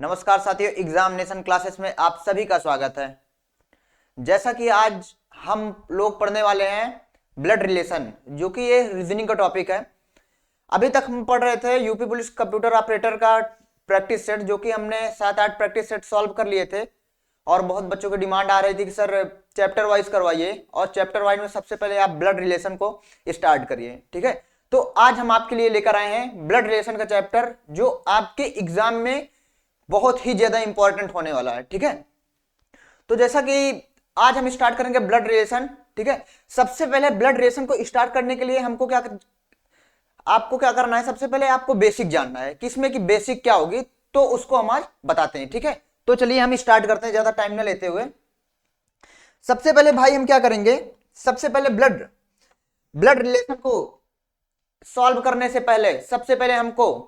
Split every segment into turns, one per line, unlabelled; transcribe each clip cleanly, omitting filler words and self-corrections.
नमस्कार साथियों, examination classes में आप सभी का स्वागत है। जैसा कि आज हम लोग पढ़ने वाले हैं ब्लड रिलेशन, जो कि ये रीजनिंग का टॉपिक है। अभी तक हम पढ़ रहे थे यूपी पुलिस कंप्यूटर ऑपरेटर का प्रैक्टिस सेट, जो कि हमने 7-8 प्रैक्टिस सेट सॉल्व कर लिए थे। और बहुत बच्चों की डिमांड आ रही थी कि सर चैप्टर वाइज करवाइए, और चैप्टर वाइज में सबसे पहले आप ब्लड रिलेशन को स्टार्ट करिए। ठीक है, तो आज हम आपके लिए लेकर आए हैं ब्लड रिलेशन का चैप्टर, जो आपके एग्जाम में बहुत ही ज्यादा इंपॉर्टेंट होने वाला है। ठीक है, तो जैसा कि आज हम स्टार्ट करेंगे ब्लड रिलेशन। ठीक है, सबसे पहले ब्लड रिलेशन को स्टार्ट करने के लिए आपको क्या करना है, सबसे पहले आपको बेसिक जानना है कि इसमें की बेसिक क्या होगी, तो उसको हम आज बताते हैं। ठीक है, तो चलिए हम स्टार्ट करते हैं ज्यादा टाइम ना लेते हुए। सबसे पहले भाई हम क्या करेंगे, सबसे पहले ब्लड ब्लड रिलेशन को सॉल्व करने से पहले सबसे पहले हमको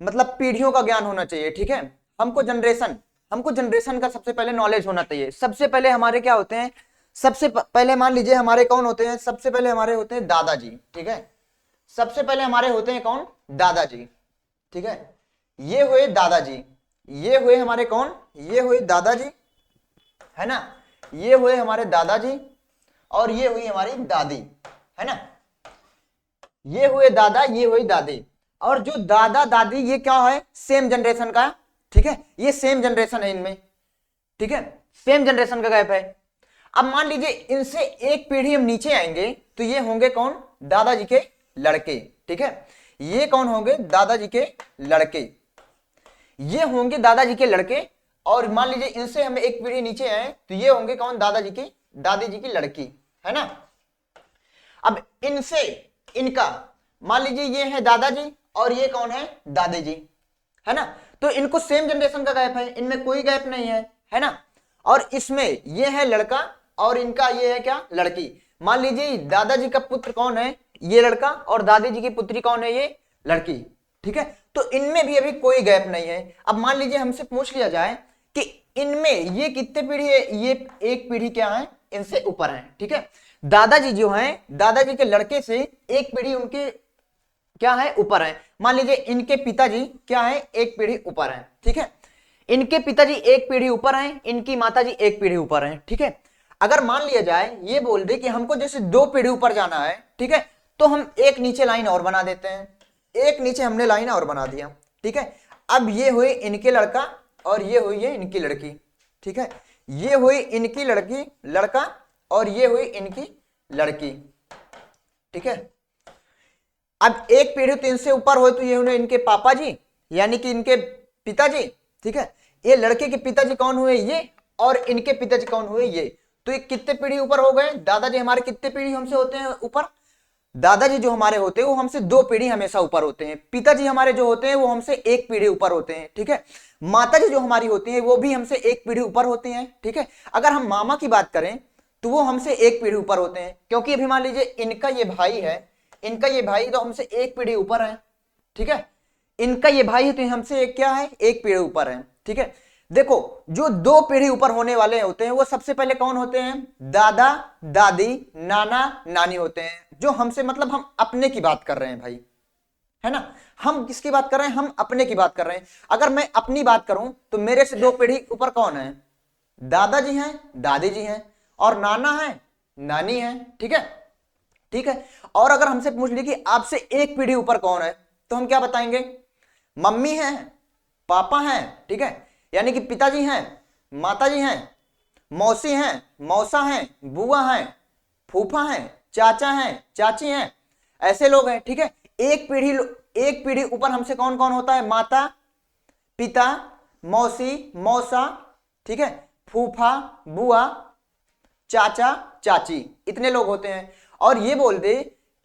मतलब पीढ़ियों का ज्ञान होना चाहिए। ठीक है, हमको जनरेशन का सबसे पहले नॉलेज होना चाहिए। सबसे पहले हमारे क्या होते हैं, पहले मान लीजिए हमारे कौन होते हैं, सबसे पहले हमारे होते हैं दादाजी। ठीक है, सबसे पहले हमारे होते हैं कौन, दादाजी। ठीक है, ये हुए दादाजी, ये हुए हमारे कौन, ये हुए दादाजी, है ना। ये हुए हमारे दादाजी और ये हुई हमारी दादी, है ना। ये हुए दादा, ये हुई दादी। और जो दादा दादी ये क्या है, सेम जनरेशन का। ठीक है, ये सेम जनरेशन है इनमें। ठीक है, सेम जनरेशन का गैप है। अब मान लीजिए इनसे एक पीढ़ी हम नीचे आएंगे तो ये होंगे कौन, दादाजी के लड़के। ठीक है, ये कौन होंगे, दादाजी के लड़के, ये होंगे दादाजी के लड़के। और मान लीजिए इनसे हम एक पीढ़ी नीचे आए तो ये होंगे कौन, दादाजी की दादी जी की लड़की, है ना। अब इनसे इनका मान लीजिए ये है दादाजी और ये कौन है, दादी जी, है ना। तो इनको सेम जनरेशन का गैप है, इनमें कोई गैप नहीं है ना। और इसमें ये है लड़का और इनका ये है क्या, लड़की। मान लीजिए दादाजी का पुत्र कौन है, ये लड़का, और दादी जी की पुत्री कौन है, ये लड़की। ठीक है, तो इनमें भी अभी कोई गैप नहीं है। अब मान लीजिए हमसे पूछ लिया जाए कि इनमें ये कितने पीढ़ी है, ये एक पीढ़ी क्या है, इनसे ऊपर है। ठीक है, दादाजी जो हैं, दादाजी के लड़के से एक पीढ़ी उनके क्या है, ऊपर है। मान लीजिए इनके पिताजी क्या है, एक पीढ़ी ऊपर है। ठीक है, इनके पिताजी एक पीढ़ी ऊपर हैं, इनकी माताजी एक पीढ़ी ऊपर हैं। ठीक है, अगर मान लिया जाए ये बोल दे कि हमको जैसे 2 पीढ़ी ऊपर जाना है, ठीक है, तो हम एक नीचे लाइन और बना देते हैं, एक नीचे हमने लाइन और बना दिया। ठीक है, अब ये हुए इनके लड़का और ये हुई है इनकी लड़की। ठीक है, ये हुई इनकी लड़की लड़का और ये हुई इनकी लड़की। ठीक है, अब एक पीढ़ी तो इनसे ऊपर हो तो ये हुए इनके पापा जी, यानी कि इनके पिताजी। ठीक है, ये लड़के के पिताजी कौन हुए, ये, और इनके पिताजी कौन हुए, ये। तो ये कितने पीढ़ी ऊपर हो गए, दादाजी हमारे कितने पीढ़ी हमसे होते हैं ऊपर, दादाजी जो हमारे होते हैं वो हमसे 2 पीढ़ी हमेशा ऊपर होते हैं। पिताजी हमारे जो होते हैं वो हमसे एक पीढ़ी ऊपर होते हैं। ठीक है, माताजी जो हमारी होती है वो भी हमसे एक पीढ़ी ऊपर होती हैं। ठीक है, अगर हम मामा की बात करें तो वो हमसे एक पीढ़ी ऊपर होते हैं, क्योंकि अभी मान लीजिए इनका ये भाई है, इनका ये भाई तो हमसे एक पीढ़ी ऊपर है। ठीक है, इनका ये भाई है तो हमसे एक क्या है, एक पीढ़ी ऊपर है। ठीक है, देखो जो 2 पीढ़ी ऊपर होने वाले होते हैं वो सबसे पहले कौन होते हैं, दादा दादी नाना नानी होते हैं, जो हमसे मतलब हम अपने की बात कर रहे हैं भाई, है ना। हम किसकी बात कर रहे हैं, हम अपने की बात कर रहे हैं। अगर मैं अपनी बात करूं तो मेरे से 2 पीढ़ी ऊपर कौन है, दादाजी हैं, दादी जी हैं, और नाना है, नानी है। ठीक है, ठीक है। और अगर हमसे पूछ ली कि आपसे एक पीढ़ी ऊपर कौन है, तो हम क्या बताएंगे, मम्मी हैं, पापा हैं। ठीक है, यानी कि पिताजी हैं, माताजी हैं, मौसी हैं, मौसा हैं, बुआ हैं, फूफा हैं, चाचा हैं, चाची हैं, ऐसे लोग हैं। ठीक है, एक पीढ़ी ऊपर हमसे कौन कौन होता है, माता पिता मौसी मौसा, ठीक है, फूफा बुआ चाचा चाची, इतने लोग होते हैं। और ये बोल दे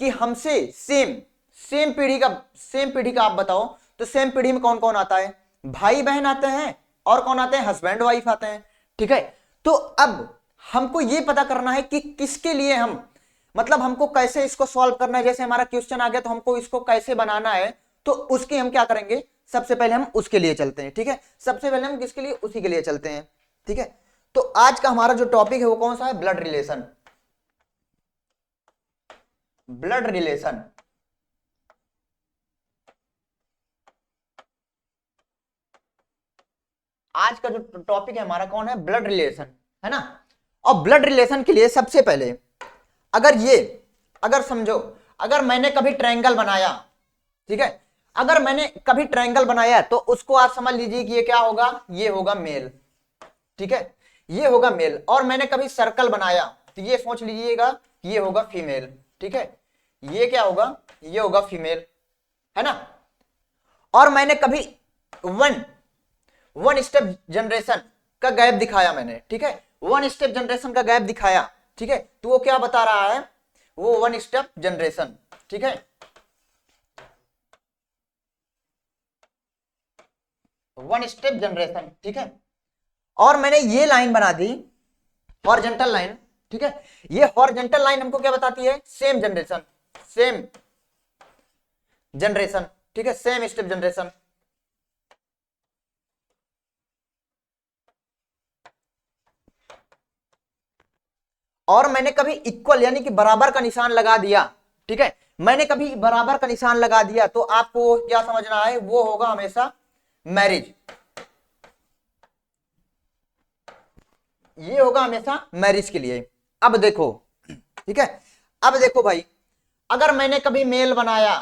कि हमसे सेम सेम पीढ़ी का आप बताओ, तो सेम पीढ़ी में कौन कौन आता है, भाई बहन आते हैं, और कौन आते हैं, हस्बैंड वाइफ आते हैं। ठीक है, तो अब हमको ये पता करना है कि किसके लिए हम मतलब हमको कैसे इसको सॉल्व करना है। जैसे हमारा क्वेश्चन आ गया तो हमको इसको कैसे बनाना है, तो उसकी हम क्या करेंगे, सबसे पहले हम उसके लिए चलते हैं। ठीक है, सबसे पहले हम किसके लिए, उसी के लिए चलते हैं। ठीक है, तो आज का हमारा जो टॉपिक है वो कौन सा है, ब्लड रिलेशन। ब्लड रिलेशन, आज का जो टॉपिक है हमारा कौन है, ब्लड रिलेशन, है ना। और ब्लड रिलेशन के लिए सबसे पहले अगर समझो, अगर मैंने कभी ट्रायंगल बनाया, ठीक है, अगर मैंने कभी ट्रायंगल बनाया तो उसको आप समझ लीजिए कि ये क्या होगा, ये होगा मेल, ठीक है, ये होगा मेल। और मैंने कभी सर्कल बनाया तो ये सोच लीजिएगा कि ये होगा फीमेल, ठीक है, ये क्या होगा, ये होगा फीमेल, है ना। और मैंने कभी वन स्टेप जनरेशन का गैप दिखाया मैंने, ठीक है, वन स्टेप जनरेशन का गैप दिखाया, ठीक है, तो वो क्या बता रहा है, वो वन स्टेप जनरेशन, ठीक है, वन स्टेप जनरेशन, ठीक है। और मैंने ये लाइन बना दी हॉरिजॉन्टल लाइन, ठीक है, ये हॉरिजॉन्टल लाइन हमको क्या बताती है, सेम जनरेशन, ठीक है, सेम स्टेप जनरेशन। और मैंने कभी इक्वल यानी कि बराबर का निशान लगा दिया, ठीक है, मैंने कभी बराबर का निशान लगा दिया तो आपको क्या समझना है, वो होगा हमेशा मैरिज, ये होगा हमेशा मैरिज के लिए। अब देखो, ठीक है, अब देखो भाई, अगर मैंने कभी मेल बनाया,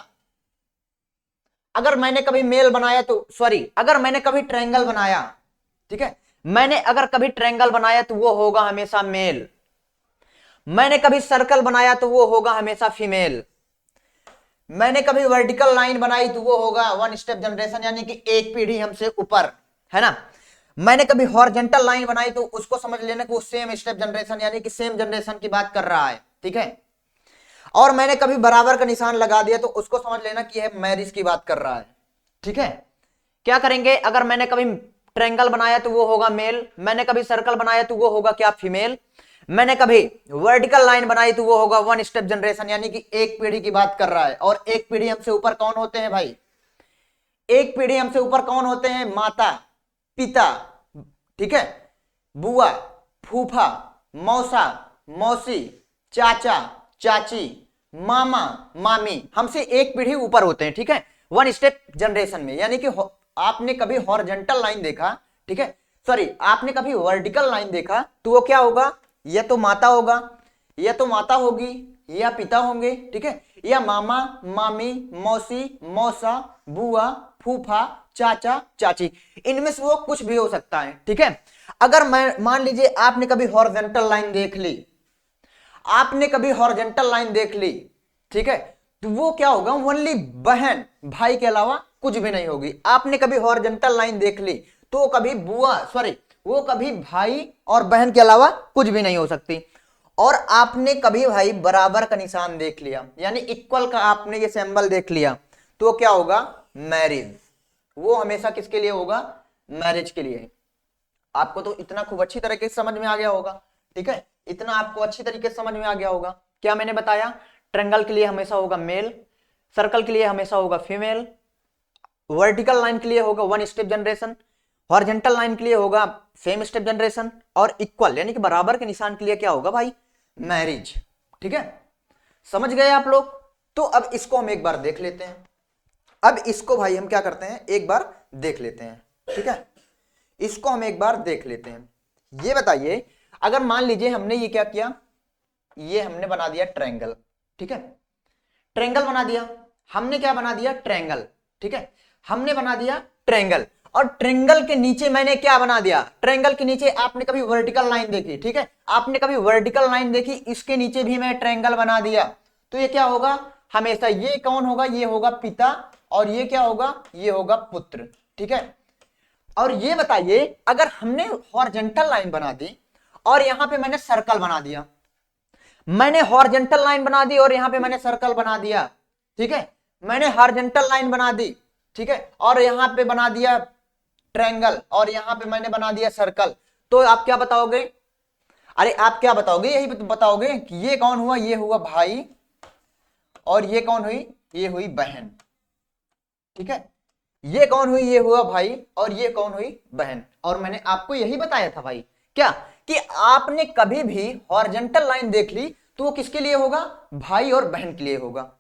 अगर मैंने कभी मेल बनाया तो सॉरी, अगर मैंने कभी ट्रायंगल बनाया, ठीक है, मैंने अगर कभी ट्रायंगल बनाया तो वो होगा हमेशा मेल, मैंने कभी सर्कल बनाया तो वो होगा हमेशा फीमेल, मैंने कभी वर्टिकल लाइन बनाई तो वो होगा वन स्टेप जनरेशन यानी कि एक पीढ़ी हमसे ऊपर, है ना। मैंने कभी हॉरिजॉन्टल लाइन बनाई तो उसको समझ लेना कि वो सेम स्टेप जनरेशन यानी कि सेम जनरेशन की बात कर रहा है, ठीक है। और मैंने कभी बराबर का निशान लगा दिया तो उसको समझ लेना कि यह मैरिज की बात कर रहा है, ठीक है। क्या करेंगे, अगर मैंने कभी ट्रायंगल बनाया तो वो होगा मेल, मैंने कभी सर्कल बनाया तो वो होगा क्या, फीमेल, मैंने कभी वर्टिकल लाइन बनाई तो वो होगा वन स्टेप जनरेशन यानी कि एक पीढ़ी की बात कर रहा है। और एक पीढ़ी हमसे ऊपर कौन होते हैं भाई, एक पीढ़ी हमसे ऊपर कौन होते हैं, माता पिता, ठीक है, बुआ फूफा मौसा मौसी चाचा चाची मामा मामी, हमसे एक पीढ़ी ऊपर होते हैं, ठीक है, वन स्टेप जनरेशन में। यानी कि आपने कभी हॉरिजॉन्टल लाइन देखा, ठीक है, सॉरी आपने कभी वर्टिकल लाइन देखा तो वो क्या होगा, या तो माता होगा, या तो माता होगी, या पिता होंगे, ठीक है, या मामा मामी मौसी मौसा बुआ फूफा चाचा चाची, इनमें से वो कुछ भी हो सकता है, ठीक है। अगर मैं मान लीजिए आपने कभी हॉरिजॉन्टल लाइन देख ली, आपने कभी हॉरिजॉन्टल लाइन देख ली, ठीक है, तो वो क्या होगा, ओनली बहन भाई के अलावा कुछ भी नहीं होगी। आपने कभी हॉरिजॉन्टल लाइन देख ली तो कभी बुआ सॉरी वो कभी भाई और बहन के अलावा कुछ भी नहीं हो सकती। और आपने कभी भाई बराबर का निशान देख लिया यानी इक्वल का आपने ये सिंबल देख लिया तो क्या होगा, मैरिज, वो हमेशा किसके लिए होगा, मैरिज के लिए। आपको तो इतना खूब अच्छी तरीके से समझ में आ गया होगा, ठीक है, इतना आपको अच्छी तरीके से समझ में आ गया होगा। क्या मैंने बताया, ट्रायंगल के लिए हमेशा होगा मेल, सर्कल के लिए हमेशा होगा फीमेल, वर्टिकल लाइन के लिए होगा one step generation, horizontal line के लिए होगा सेम स्टेप जनरेशन, और इक्वल यानी कि बराबर के निशान के लिए क्या होगा भाई, मैरिज, ठीक है। समझ गए आप लोग। तो अब इसको हम एक बार देख लेते हैं, अब इसको भाई हम क्या करते हैं, एक बार देख लेते हैं, ठीक है, इसको हम एक बार देख लेते हैं। ये बताइए, अगर मान लीजिए हमने ये क्या किया, ये हमने बना दिया ट्रायंगल, ठीक है, ट्रायंगल बना दिया, हमने क्या बना दिया, ट्रायंगल, ठीक है, हमने बना दिया ट्रायंगल। और ट्रायंगल के नीचे मैंने क्या बना दिया, ट्रायंगल के नीचे आपने कभी वर्टिकल लाइन देखी, ठीक है, आपने कभी वर्टिकल लाइन देखी, इसके नीचे भी मैं ट्रायंगल बना दिया, तो ये क्या होगा, हमेशा ये कौन होगा, ये होगा पिता, और ये क्या होगा, ये होगा पुत्र, ठीक है। और ये बताइए, अगर हमने हॉरिजॉन्टल लाइन बना दी और यहां पे मैंने सर्कल बना दिया, मैंने हॉरिजॉन्टल लाइन बना दी और यहां पे मैंने सर्कल बना दिया, ठीक है, मैंने हॉरिजॉन्टल लाइन बना दी, ठीक है, और यहां पे बना दिया ट्रायंगल और यहां पे मैंने बना दिया सर्कल, तो आप क्या बताओगे, अरे आप क्या बताओगे, यही बताओगे कि ये कौन हुआ, ये हुआ भाई, और ये कौन हुई, ये हुई बहन, ठीक है, ये कौन हुई, ये हुआ भाई, और ये कौन हुई बहन। और मैंने आपको यही बताया था भाई, क्या कि आपने कभी भी हॉरिजॉन्टल लाइन देख ली तो वो किसके लिए होगा, भाई और बहन के लिए होगा,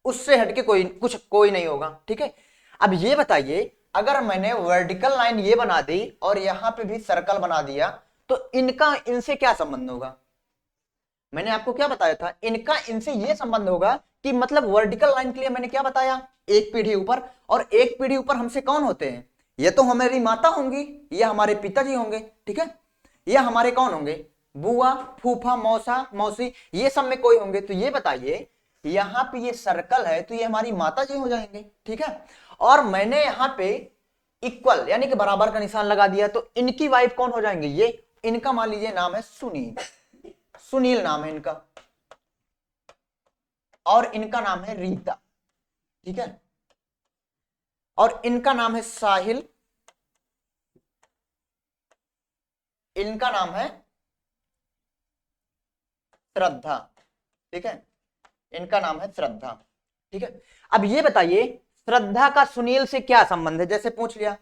उससे हटके कोई नहीं होगा, ठीक है। अब ये बताइए, अगर मैंने वर्टिकल लाइन ये बना दी और यहां पे भी सर्कल बना दिया तो इनका इनसे क्या संबंध होगा? मैंने आपको क्या बताया था, इनका इनसे ये संबंध होगा कि मतलब वर्टिकल लाइन के लिए मैंने क्या बताया, एक पीढ़ी ऊपर, और एक पीढ़ी ऊपर हमसे कौन होते हैं? ये तो हमारी माता होंगी, ये हमारे पिताजी होंगे, ठीक है, ये हमारे कौन होंगे, बुआ, फूफा, मौसा, मौसी, ये सब में कोई होंगे। तो ये बताइए यहां पे ये सर्कल है तो ये हमारी माता जी हो जाएंगे, ठीक है। और मैंने यहां पे इक्वल यानी कि बराबर का निशान लगा दिया तो इनकी वाइफ कौन हो जाएंगे, ये, इनका मान लीजिए नाम है सुनील, सुनील नाम है इनका, और इनका नाम है रीता, ठीक है, और इनका नाम है साहिल, इनका नाम है श्रद्धा, ठीक है, इनका नाम है श्रद्धा, ठीक है। अब ये बताइए श्रद्धा का सुनील से क्या संबंध है, जैसे पूछ लिया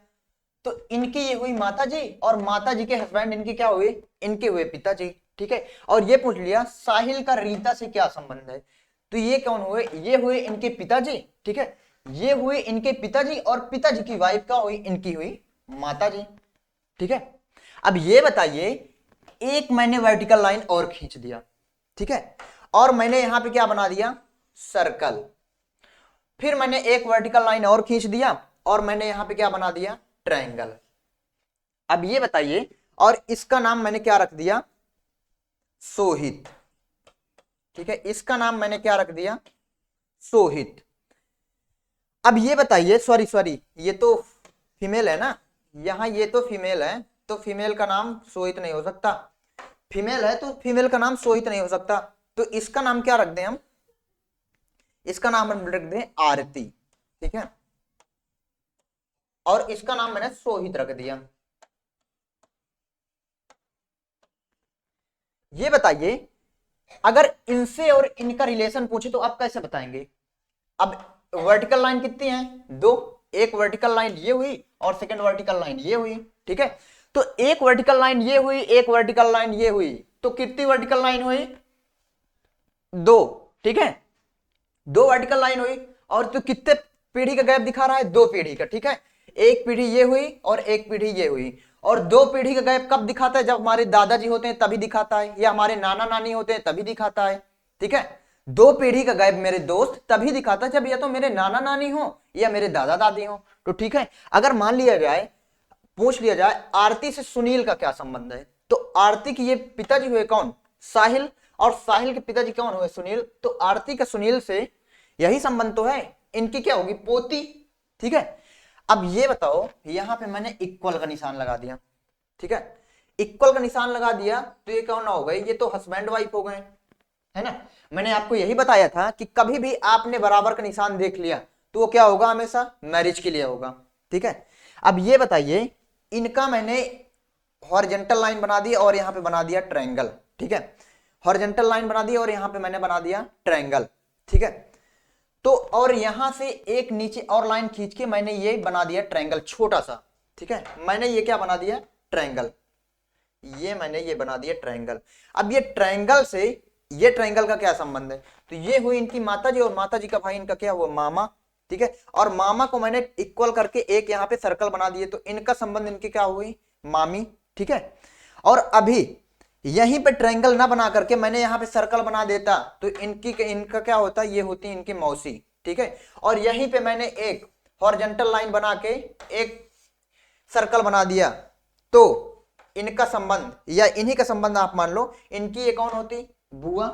तो इनकी ये हुई माता जी और माता जी के हस्बैंड इनके क्या हुए, इनके हुए पिताजी, ठीक है। और ये पूछ लिया साहिल का रीता से क्या संबंध है, तो ये कौन हुए, ये हुए इनके पिताजी, ठीक है, ये हुए इनके पिताजी और पिताजी की वाइफ का हुई, इनकी हुई माता जी, ठीक है। अब ये बताइए एक मैंने वर्टिकल लाइन और खींच दिया, ठीक है, और मैंने यहां पे क्या बना दिया, सर्कल, फिर मैंने एक वर्टिकल लाइन और खींच दिया और मैंने यहां पे क्या बना दिया, ट्रायंगल। अब ये बताइए, और इसका नाम मैंने क्या रख दिया, सोहित, ठीक है, इसका नाम मैंने क्या रख दिया, सोहित। अब ये बताइए, सॉरी सॉरी ये तो फीमेल है ना, यहां ये तो फीमेल है तो फीमेल का नाम सोहित नहीं हो सकता, फीमेल है तो फीमेल का नाम सोहित नहीं हो सकता, तो इसका नाम क्या रख दें हम, इसका नाम हम रख दें आरती, ठीक है, और इसका नाम मैंने सोहित रख दिया। ये बताइए अगर इनसे और इनका रिलेशन पूछे तो आप कैसे बताएंगे? अब वर्टिकल लाइन कितनी है, दो, एक वर्टिकल लाइन ये हुई और सेकंड वर्टिकल लाइन ये हुई, ठीक है, तो एक वर्टिकल लाइन ये हुई, एक वर्टिकल लाइन ये हुई, तो कितनी वर्टिकल लाइन हुई, दो, ठीक है, दो वर्टिकल लाइन हुई, और तो कितने पीढ़ी का गैप दिखा रहा है, दो पीढ़ी का, ठीक है, एक पीढ़ी ये हुई और एक पीढ़ी ये हुई, और दो पीढ़ी का गैप कब दिखाता है, जब हमारे दादाजी होते हैं तभी दिखाता है, या हमारे नाना नानी होते हैं तभी दिखाता है, ठीक है, दो पीढ़ी का गैप मेरे दोस्त तभी दिखाता है जब या तो मेरे नाना नानी हो या मेरे दादा दादी हो। तो ठीक है, अगर मान लिया जाए, पूछ लिया जाए आरती से सुनील का क्या संबंध है, तो आरती के ये पिताजी हुए कौन, साहिल, और साहिल के पिताजी कौन हुए, सुनील, तो आरती का सुनील से यही संबंध तो है, इनकी क्या होगी, पोती, ठीक है। अब ये बताओ यहां पे मैंने इक्वल का निशान लगा दिया, ठीक है, इक्वल का निशान लगा दिया तो ये कौन हो गए, ये तो हस्बैंड वाइफ हो गए, है ना। मैंने आपको यही बताया था कि कभी भी आपने बराबर का निशान देख लिया तो वो क्या होगा, हमेशा मैरिज के लिए होगा, ठीक है। अब ये बताइए इनका मैंने हॉरिजॉन्टल लाइन बना दी और यहां पे बना दिया ट्रायंगल, ठीक है, हॉरिजॉन्टल लाइन बना दी और यहां पे मैंने बना दिया ट्रायंगल, ठीक है। तो और यहां से एक नीचे और लाइन खींच के मैंने ये बना दिया ट्रायंगल छोटा सा, ठीक है, मैंने ये क्या बना दिया, ट्रायंगल, ये मैंने ये बना दिया ट्रायंगल। अब ये ट्रायंगल से ये ट्रायंगल का क्या संबंध है, तो ये हुई इनकी माता जी और माता जी का भाई इनका क्या हुआ, मामा, ठीक है, और मामा को मैंने इक्वल करके एक यहाँ पे सर्कल बना दिए तो इनका संबंध इनकी क्या हुई, मामी, ठीक है। और अभी यहीं पे ट्रायंगल ना बना करके मैंने यहाँ पे सर्कल बना देता तो इनका क्या होता, ये होती इनकी मौसी, ठीक है, और यहीं पे मैंने एक हॉरिजॉन्टल लाइन बना के एक सर्कल बना दिया तो इनका संबंध या इन्हीं का संबंध आप मान लो, इनकी ये कौन होती, बुआ,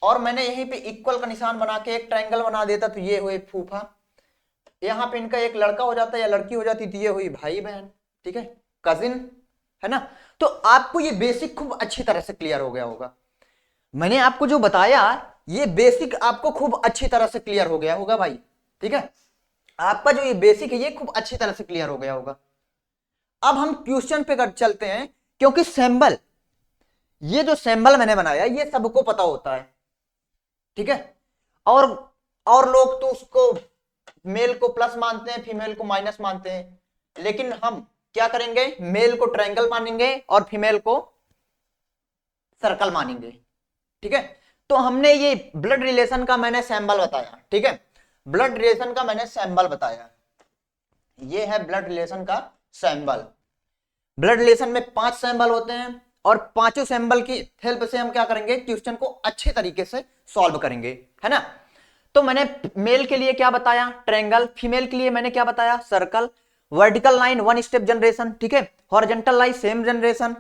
और मैंने यहीं पे इक्वल का निशान बना के एक ट्रायंगल बना देता तो ये हुए फूफा, यहां पे इनका एक लड़का हो जाता या लड़की हो जाती तो ये हुई भाई बहन, ठीक है, कजिन, है ना। तो आपको ये बेसिक खूब अच्छी तरह से क्लियर हो गया होगा, मैंने आपको जो बताया ये बेसिक आपको खूब अच्छी तरह से क्लियर हो गया होगा भाई, ठीक है, आपका जो ये बेसिक है ये खूब अच्छी तरह से क्लियर हो गया होगा। अब हम क्वेश्चन पे चलते हैं, क्योंकि सिंबल, ये जो सिंबल मैंने बनाया ये सबको पता होता है, ठीक है, और लोग तो उसको मेल को प्लस मानते हैं, फीमेल को माइनस मानते हैं, लेकिन हम क्या करेंगे, मेल को ट्रायंगल मानेंगे और फीमेल को सर्कल मानेंगे, ठीक है। तो हमने ये ब्लड रिलेशन का मैंने सिंबल बताया, ठीक है, ब्लड रिलेशन का मैंने सिंबल बताया, ये है ब्लड रिलेशन का सिंबल। ब्लड रिलेशन में 5 सिंबल होते हैं और पांचों सिंबल की हेल्प से हम क्या करेंगे, क्वेश्चन को अच्छे तरीके से सॉल्व करेंगे, है ना। तो मैंने मेल के लिए क्या बताया, ट्रायंगल। फीमेल के लिए मैंने क्या बताया, circle. Vertical line 1 step generation, ठीक है। Horizontal line same generation.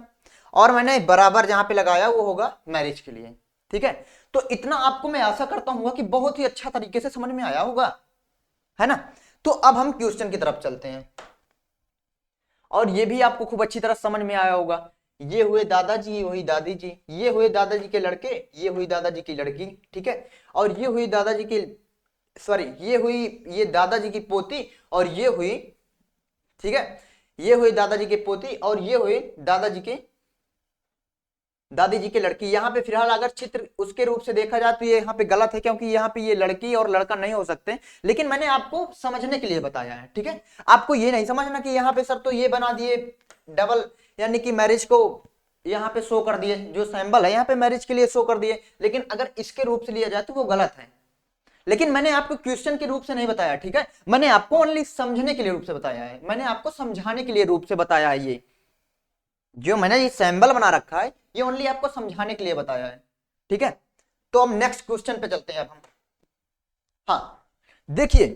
और मैंने बराबर जहां पे लगाया वो होगा मैरिज के लिए, ठीक है। तो इतना आपको मैं आशा करता हूं कि बहुत ही अच्छा तरीके से समझ में आया होगा, है ना। तो अब हम क्वेश्चन की तरफ चलते हैं और ये भी आपको खूब अच्छी तरह समझ में आया होगा। ये हुए दादाजी, ये हुई दादी जी, ये हुए दादाजी के लड़के, ये हुई दादाजी की लड़की, ठीक है। और ये हुई दादाजी की, सॉरी, ये हुई, ये दादाजी की पोती, और ये हुई, ठीक है, ये हुई दादाजी की पोती, और ये हुई दादाजी के, दादी जी की लड़की। यहाँ पे फिलहाल अगर चित्र उसके रूप से देखा जाए तो ये यहाँ पे गलत है, क्योंकि यहाँ पे ये लड़की और लड़का नहीं हो सकते, लेकिन मैंने आपको समझने के लिए बताया है, ठीक है। आपको ये नहीं समझना कि यहाँ पे सर तो ये बना दिए डबल, यानी कि मैरिज को यहाँ पे शो कर दिए, जो सिंबल है यहाँ पे मैरिज के लिए शो कर दिए, लेकिन अगर इसके रूप से लिया जाए तो वो गलत है। लेकिन मैंने आपको क्वेश्चन के रूप से नहीं बताया, ठीक है। मैंने आपको ओनली समझने के लिए रूप से बताया है, मैंने आपको समझाने के लिए रूप से बताया है। ये जो मैंने ये सिंबल बना रखा है ये ओनली आपको समझाने के लिए बताया है, ठीक है। तो अब नेक्स्ट क्वेश्चन पे चलते हैं अब हम। हाँ, देखिए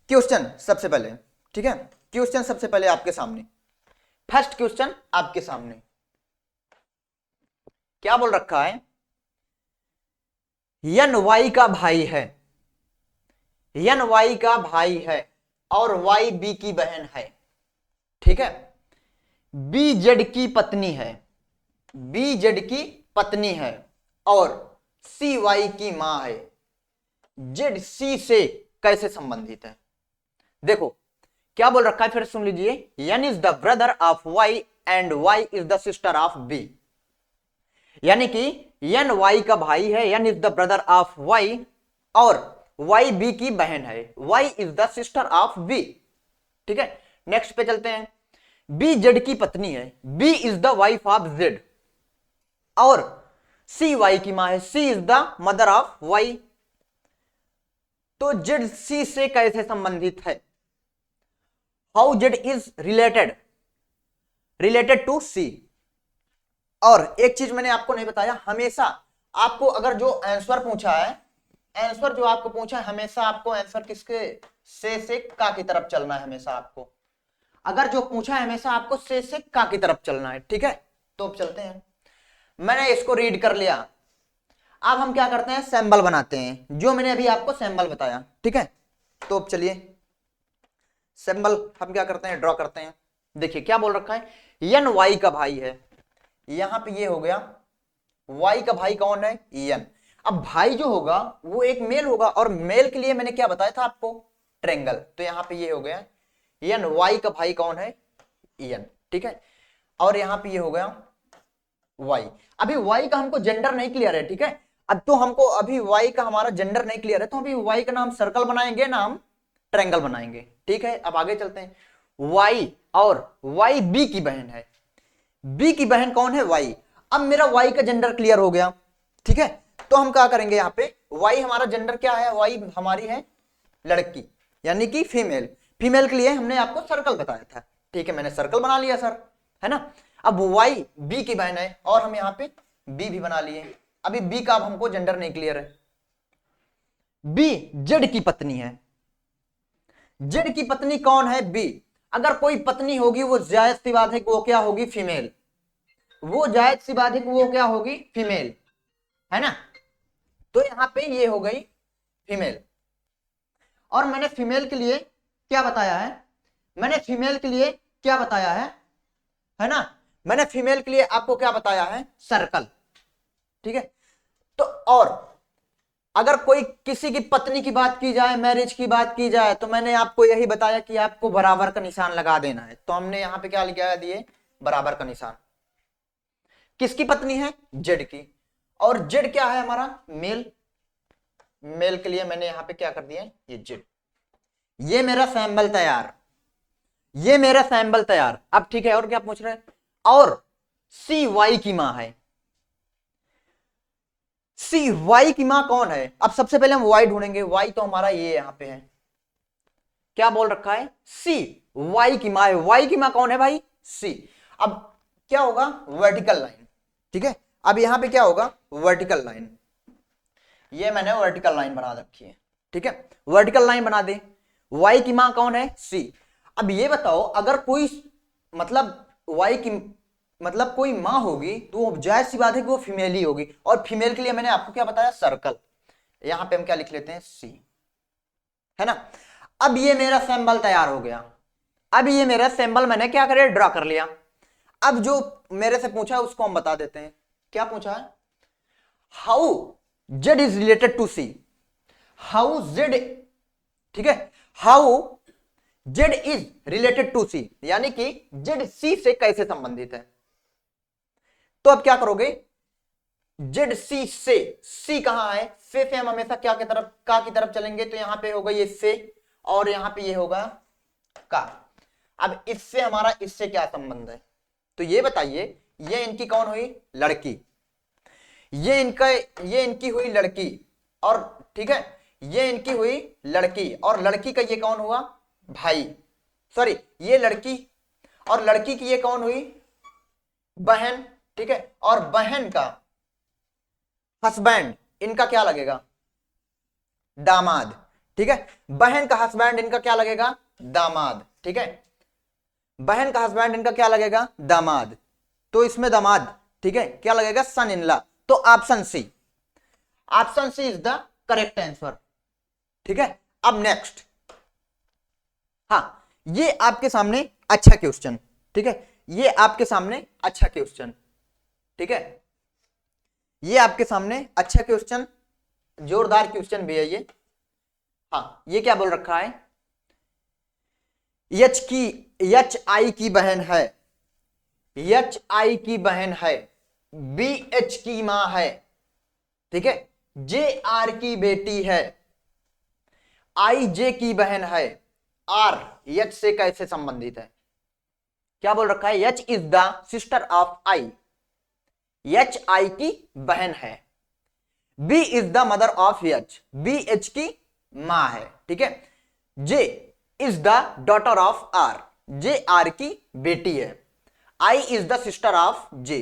क्वेश्चन सबसे पहले, ठीक है। क्वेश्चन सबसे पहले आपके सामने, फर्स्ट क्वेश्चन आपके सामने क्या बोल रखा है, यन वाई का भाई है, यन वाई का भाई है और वाई बी की बहन है, ठीक है। बी जेड की पत्नी है, बी जेड की पत्नी है और सी वाई की मां है। जेड सी से कैसे संबंधित है। देखो क्या बोल रखा है, फिर सुन लीजिए। N is the brother of Y and Y is the sister of B. यानी कि एन वाई का भाई है, N is the brother of Y और वाई बी की बहन है, Y is the sister of B, ठीक है। नेक्स्ट पे चलते हैं। बी जेड की पत्नी है, B is the wife of Z और सी वाई की मां है, C is the mother of Y. तो जेड सी से कैसे संबंधित है, how Z is related, related to C. और एक चीज मैंने आपको नहीं बताया, हमेशा आपको अगर जो आंसर पूछा है, आंसर जो आपको पूछा है, हमेशा आपको आंसर किसके, से का की तरफ चलना है। हमेशा आपको अगर जो पूछा है हमेशा आपको से का की तरफ चलना है, ठीक है। तो अब चलते हैं, मैंने इसको रीड कर लिया। अब हम क्या करते हैं, सैंबल बनाते हैं, जो मैंने अभी आपको सैंबल बताया, ठीक है। तो अब चलिए सैंबल हम क्या करते हैं, ड्रॉ करते हैं। देखिए क्या बोल रखा है, एन वाई का भाई है, यहां पे ये हो गया, वाई का भाई कौन है, एन। अब भाई जो होगा वो एक मेल होगा, और मेल के लिए मैंने क्या बताया था आपको, ट्रायंगल। तो यहां पे ये हो गया एन, वाई का भाई कौन है, एन, ठीक है। और यहां पे ये हो गया वाई। अभी वाई का हमको जेंडर नहीं क्लियर है, ठीक है। अब तो हमको अभी वाई का हमारा जेंडर नहीं क्लियर है, तो अभी वाई का नाम सर्कल बनाएंगे ना हम ट्रायंगल बनाएंगे, ठीक है। अब आगे चलते हैं। वाई और वाई बी की बहन है, बी की बहन कौन है, वाई। अब मेरा वाई का जेंडर क्लियर हो गया, ठीक है। तो हम क्या करेंगे, यहाँ पे वाई हमारा जेंडर क्या है, वाई हमारी है लड़की, यानी कि फीमेल। फीमेल के लिए हमने आपको सर्कल बताया था, ठीक है। मैंने सर्कल बना लिया सर, है ना। अब वाई बी की बहन है और हम यहाँ पे बी भी बना लिए। अभी बी का अब हमको जेंडर नहीं क्लियर है। बी जेड की पत्नी है, जेड की पत्नी कौन है, बी। अगर कोई पत्नी होगी वो जायज सी बात है कि वो क्या होगी, फीमेल। वो जायज सी बात है कि वो क्या होगी, फीमेल, है ना। तो यहां पे ये हो गई फीमेल। और मैंने फीमेल के लिए क्या बताया है, मैंने फीमेल के लिए क्या बताया है ना। मैंने फीमेल के लिए आपको क्या बताया है, सर्कल, ठीक है। तो और अगर कोई किसी की पत्नी की बात की जाए, मैरिज की बात की जाए, तो मैंने आपको यही बताया कि आपको बराबर का निशान लगा देना है। तो हमने यहां पे क्या लगा दिए, बराबर का निशान। किसकी पत्नी है, जेड की। और जेड क्या है हमारा, मेल। मेल के लिए मैंने यहां पे क्या कर दिया, ये जेड। ये मेरा सैंबल तैयार, ये मेरा सैंबल तैयार। अब ठीक है, और क्या पूछ रहे हैं, और सी वाई की मां है, सी वाई की मां कौन है। अब सबसे पहले हम वाई ढूंढेंगे, वाई तो हमारा ये यहां पे है, क्या बोल रखा है, सी। वाई की माँ है, वाई की माँ कौन है भाई, सी। अब क्या होगा, वर्टिकल लाइन, ठीक है। अब यहां पे क्या होगा, वर्टिकल लाइन, ये मैंने वर्टिकल लाइन बना रखी है, ठीक है, वर्टिकल लाइन बना दे। वाई की माँ कौन है, सी। अब ये बताओ, अगर कोई मतलब वाई की मतलब कोई माँ होगी तो जाहिर सी बात है कि वो फीमेल ही होगी, और फीमेल के लिए मैंने आपको क्या बताया, सर्कल। यहां पे हम क्या लिख लेते हैं, सी, है ना। अब ये मेरा सिंबल तैयार हो गया। अब ये मेरा सिंबल मैंने क्या करे, ड्रा कर लिया। अब जो मेरे से पूछा है उसको हम बता देते हैं। क्या पूछा है, how Z is related to C, how Z, ठीक है, how Z is related to C, यानी कि जेड सी से कैसे संबंधित है। तो अब क्या करोगे, जेड सी से, सी कहां है, से हम हमेशा क्या की तरफ, का की तरफ चलेंगे, तो यहां पे होगा ये से, और यहां पे ये होगा का। अब इससे हमारा इससे क्या संबंध है, तो ये बताइए, ये इनकी कौन हुई, लड़की, ये इनका, ये इनकी हुई लड़की, और ठीक है, ये इनकी हुई लड़की, और लड़की का ये कौन हुआ, भाई, सॉरी ये लड़की, और लड़की की ये कौन हुई, बहन, ठीक है, और बहन का हस्बैंड, इनका क्या लगेगा, दामाद, ठीक है, बहन का हस्बैंड इनका क्या लगेगा, दामाद, ठीक है, बहन का हस्बैंड इनका क्या लगेगा, दामाद, तो इसमें दामाद, ठीक है, क्या लगेगा, सन इन लॉ। तो option C, option C is the correct answer, ठीक है। अब नेक्स्ट, हाँ, ये आपके सामने अच्छा क्वेश्चन, ठीक है, ये आपके सामने अच्छा क्वेश्चन, ठीक है, ये आपके सामने अच्छा क्वेश्चन, जोरदार क्वेश्चन भी है ये। हाँ, ये क्या बोल रखा है, एच आई की बहन है, एच आई की बहन है, बी एच की मां है, ठीक है, जे आर की बेटी है, आई जे की बहन है, आर एच से कैसे संबंधित है। क्या बोल रखा है, H is the sister of I, H I की बहन है, B is the mother of H, B H की मां है, ठीक है, J is the daughter of R, J R की बेटी है, I is the sister of J,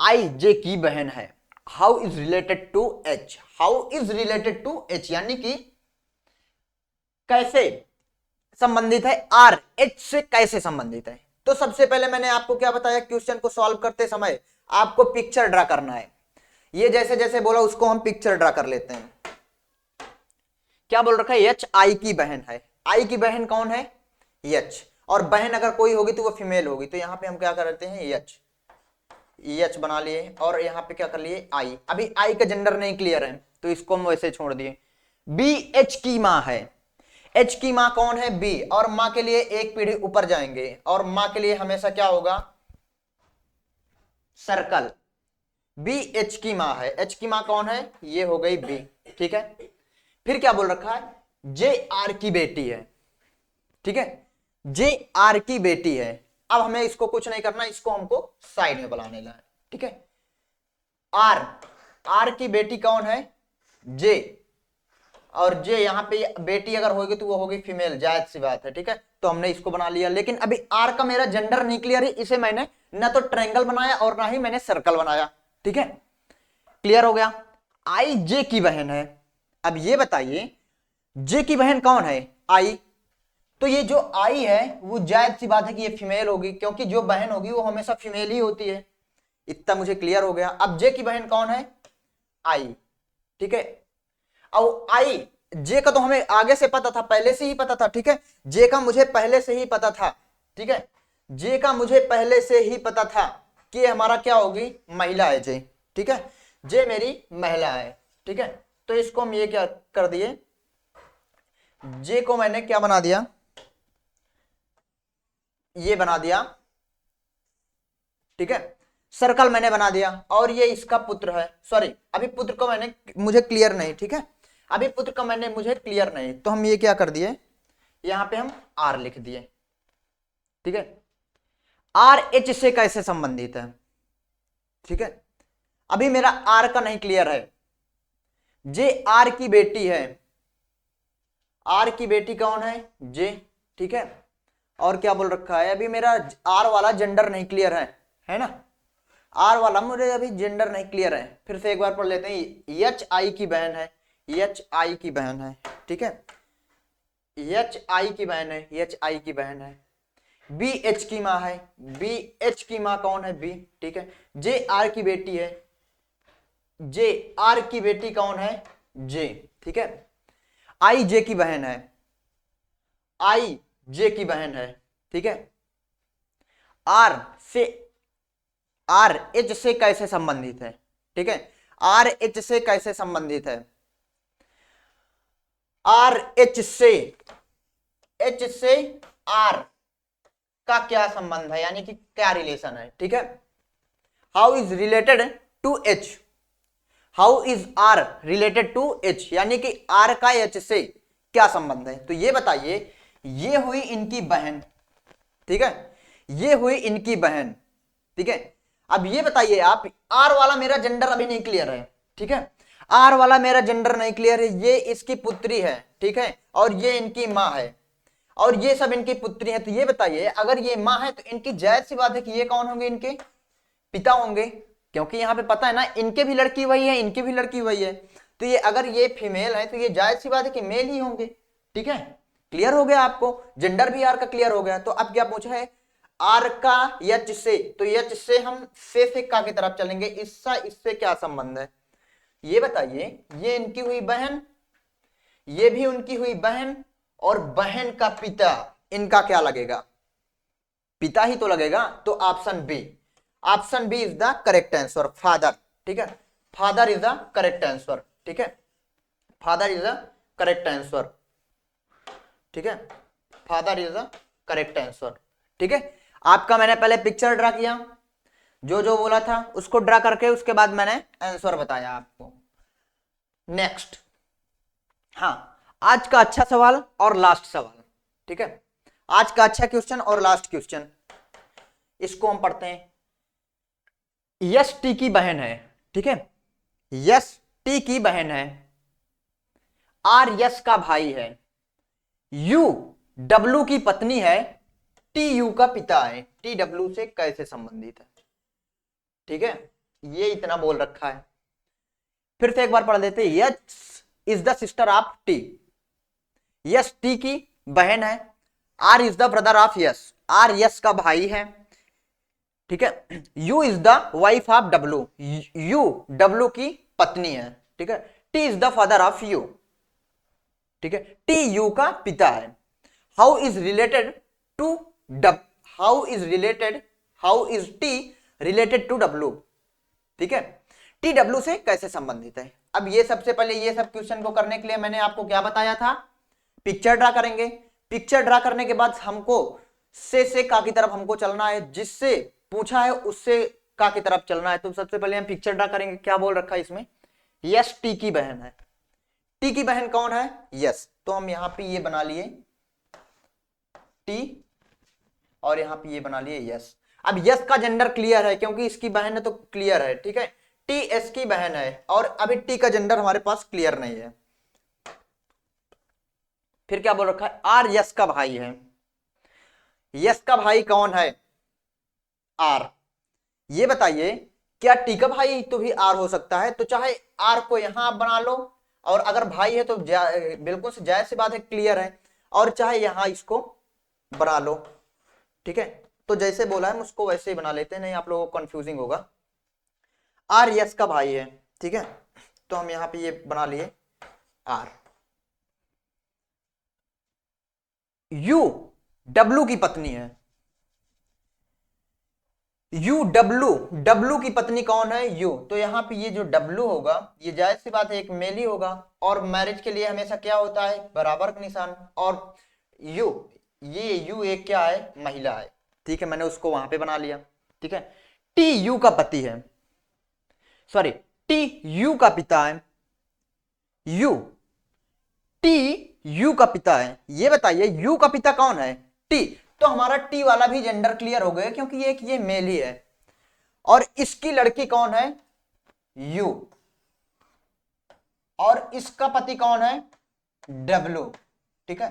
I J की बहन है, how is related to H, how is related to H, यानी कि कैसे संबंधित है, आर एच से कैसे संबंधित है। तो सबसे पहले मैंने आपको क्या बताया, क्वेश्चन को सॉल्व करते समय आपको पिक्चर ड्रा करना है। ये जैसे जैसे बोला उसको हम पिक्चर ड्रा कर लेते हैं। क्या बोल रखा है, एच आई की बहन है, आई की बहन कौन है, एच, और बहन अगर कोई होगी तो वो फीमेल होगी, तो यहां पे हम क्या करते हैं, एच, एच बना लिए, और यहां पे क्या कर लिए, आई। अभी आई का जेंडर नहीं क्लियर है तो इसको हम वैसे छोड़ दिए। बी एच की मां है, एच की मां कौन है, बी, और मां के लिए एक पीढ़ी ऊपर जाएंगे, और मां के लिए हमेशा क्या होगा, सर्कल। बी एच की मां है, एच की मां कौन है, ये हो गई बी, ठीक है। फिर क्या बोल रखा है, जे आर की बेटी है, ठीक है, जे आर की बेटी है। अब हमें इसको कुछ नहीं करना, इसको हमको साइड में बुलाने ला, ठीक है। आर, आर की बेटी कौन है, जे, और जे यहां पे बेटी अगर होगी तो वो होगी फीमेल, जायज सी बात है, ठीक है। तो हमने इसको बना लिया, लेकिन अभी आर का मेरा जेंडर नहीं क्लियर है, इसे मैंने ना तो ट्रायंगल बनाया और ना ही मैंने सर्कल बनाया, ठीक है, क्लियर हो गया। आई जे की बहन है। अब ये बताइए, जे की बहन कौन है, आई, तो ये जो आई है वो जायज सी बात है कि ये फीमेल होगी, क्योंकि जो बहन होगी वो हमेशा फीमेल ही होती है। इतना मुझे क्लियर हो गया। अब जे की बहन कौन है, आई, ठीक है। अब आई, जे का तो हमें आगे से पता था, पहले से ही पता था, ठीक है, जे का मुझे पहले से ही पता था, ठीक है, जे का मुझे पहले से ही पता था कि हमारा क्या होगी, महिला है जे, ठीक है, जे मेरी महिला है, ठीक है। तो इसको हम ये क्या कर दिए, जे को मैंने क्या बना दिया, ये बना दिया, ठीक है, सर्कल मैंने बना दिया, और ये इसका पुत्र है, सॉरी अभी पुत्र को मैंने, मुझे क्लियर नहीं, ठीक है, अभी पुत्र का मैंने मुझे क्लियर नहीं, तो हम ये क्या कर दिए, यहां पे हम आर लिख दिए, ठीक है। आर एच से कैसे संबंधित है, ठीक है, अभी मेरा आर का नहीं क्लियर है। जे आर की बेटी है, आर की बेटी कौन है, जे, ठीक है, और क्या बोल रखा है, अभी मेरा आर वाला जेंडर नहीं क्लियर है ना, आर वाला मुझे अभी जेंडर नहीं क्लियर है। फिर से एक बार पढ़ लेते हैं। एच आई की बहन है, एच आई की बहन है, ठीक है, एच आई की बहन है, एच आई की बहन है। बी एच की माँ है, बी एच की माँ कौन है, बी, ठीक है। जे आर की बेटी है, जे आर की बेटी कौन है, जे, ठीक है। आई जे की बहन है, आई जे की बहन है, ठीक है। आर से, आर एच से कैसे संबंधित है, ठीक है, आर एच से कैसे संबंधित है, आर एच से, एच से आर का क्या संबंध है, यानी कि क्या रिलेशन है, ठीक है। How is related to H, how is R related to H, यानी कि आर का एच से क्या संबंध है। तो ये बताइए, ये हुई इनकी बहन, ठीक है, ये हुई इनकी बहन, ठीक है। अब ये बताइए आप, आर वाला मेरा जेंडर अभी नहीं क्लियर है, ठीक है, आर वाला मेरा जेंडर नहीं क्लियर है। ये इसकी पुत्री है, ठीक है, और ये इनकी माँ है, और ये सब इनकी पुत्री है। तो ये बताइए, अगर ये माँ है तो इनकी जायज सी बात है कि ये कौन होंगे, इनके पिता होंगे, क्योंकि यहाँ पे पता है ना, इनके भी लड़की वही है, इनके भी लड़की वही है। तो ये अगर ये फीमेल है तो ये जायज सी बात है कि मेल ही होंगे, ठीक है। क्लियर हो गया आपको, जेंडर भी आर का क्लियर हो गया। तो अब क्या पूछा है, आर का यच से, तो यच से हम से का की तरफ चलेंगे, इसका इससे क्या संबंध है ये बताइए। ये इनकी हुई बहन, ये भी उनकी हुई बहन, और बहन का पिता, इनका क्या लगेगा, पिता ही तो लगेगा। तो option B, option B is the correct answer, father, ठीक है, father is the correct answer, ठीक है, father is the correct answer, ठीक है, father is the correct answer, ठीक है। आपका मैंने पहले पिक्चर ड्रा किया, जो जो बोला था उसको ड्रा करके उसके बाद मैंने आंसर बताया आपको। नेक्स्ट, हाँ, आज का अच्छा सवाल और लास्ट सवाल, ठीक है, आज का अच्छा क्वेश्चन और लास्ट क्वेश्चन, इसको हम पढ़ते हैं। यस टी की बहन है, ठीक है, यस टी की बहन है, आर यस का भाई है, यू डब्लू की पत्नी है, टी यू का पिता है, टी डब्लू से कैसे संबंधित है, ठीक है, ये इतना बोल रखा है। फिर से एक बार पढ़ देते, S is the sister of T, S T की बहन है, R is the brother of S, R S का भाई है, ठीक है, U is the wife of W, U W की पत्नी है, ठीक है, T is the father of U, ठीक है, टी यू का पिता है। How is related to W, how is related, how is T related to W, ठीक है, टी डब्लू से कैसे संबंधित है। अब ये सबसे पहले ये सब क्वेश्चन को करने के लिए मैंने आपको क्या बताया था, पिक्चर ड्रा करेंगे, पिक्चर ड्रा करने के बाद हमको से का की तरफ हमको चलना है, जिससे पूछा है उससे का की तरफ चलना है। तो सबसे पहले हम पिक्चर ड्रा करेंगे, क्या बोल रखा है इसमें, यस टी की बहन है, टी की बहन कौन है, यस, तो हम यहां पे ये बना लिए टी, और यहां पे ये बना लिए यस। अब यस का जेंडर क्लियर है क्योंकि इसकी बहन है तो क्लियर है, ठीक है, टी एस की बहन है, और अभी टी का जेंडर हमारे पास क्लियर नहीं है। फिर क्या बोल रखा है, आर यस का भाई है, यस का भाई कौन है, आर। ये बताइए, क्या टी का भाई तो भी आर हो सकता है, तो चाहे आर को यहां आप बना लो, और अगर भाई है तो बिल्कुल से जायज सी बात है, क्लियर है, और चाहे यहां इसको बना लो, ठीक है। तो जैसे बोला है उसको वैसे ही बना लेते हैं, नहीं आप लोगों को कंफ्यूजिंग होगा। आर यस का भाई है, ठीक है, तो हम यहां पे ये बना लिए आर। यू डब्लू की पत्नी है, यू डब्लू, डब्लू की पत्नी कौन है, यू, तो यहां पे ये जो डब्लू होगा ये जायज सी बात है एक मेल ही होगा, और मैरिज के लिए हमेशा क्या होता है, बराबर का निशान, और यू, ये यू एक क्या है, महिला है, ठीक है, मैंने उसको वहां पे बना लिया, ठीक है। टी यू का पति है, सॉरी, टी यू का पिता है, यू टी यू का पिता है। ये बताइए यू का पिता कौन है, टी, तो हमारा टी वाला भी जेंडर क्लियर हो गया क्योंकि ये मेल ही है, और इसकी लड़की कौन है, यू, और इसका पति कौन है, डब्लू, ठीक है।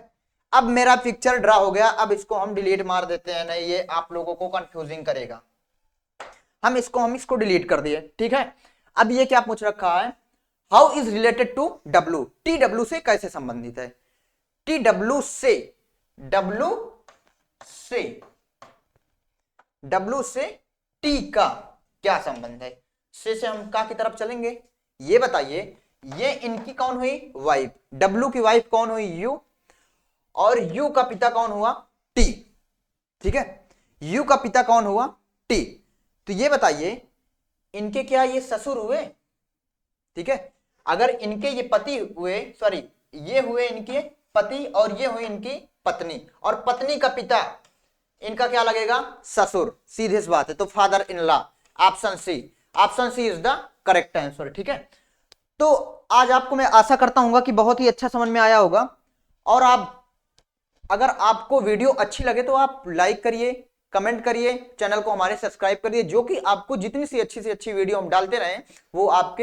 अब मेरा पिक्चर ड्रा हो गया, अब इसको हम डिलीट मार देते हैं, नहीं ये आप लोगों को कंफ्यूजिंग करेगा। हम इसको डिलीट कर दिए, ठीक है। अब ये क्या पूछ रखा है, how is related to W, T W से कैसे संबंधित है, टी डब्ल्यू से टी का क्या संबंध है, से हम का की तरफ चलेंगे, ये बताइए। ये इनकी कौन हुई, वाइफ, डब्ल्यू की वाइफ कौन हुई, यू, और यू का पिता कौन हुआ, टी, ठीक है। यू का पिता कौन हुआ, टी। तो ये बताइए इनके क्या ये ससुर हुए, ठीक है। अगर इनके ये पति हुए, सॉरी ये हुए इनके पति और ये हुई इनकी पत्नी, और पत्नी का पिता इनका क्या लगेगा, ससुर, सीधी सी बात है। तो father in law, option C is the correct answer, ठीक है। तो आज आपको मैं आशा करता हूं कि बहुत ही अच्छा समझ में आया होगा। और आप, अगर आपको वीडियो अच्छी लगे तो आप लाइक करिए, कमेंट करिए, चैनल को हमारे सब्सक्राइब करिए, जो कि आपको जितनी सी अच्छी वीडियो हम डालते रहे वो आप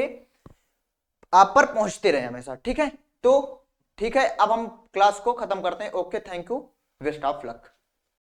पर पहुंचते रहे हमेशा, ठीक है। तो ठीक है, अब हम क्लास को खत्म करते हैं। Okay, thank you, best of luck.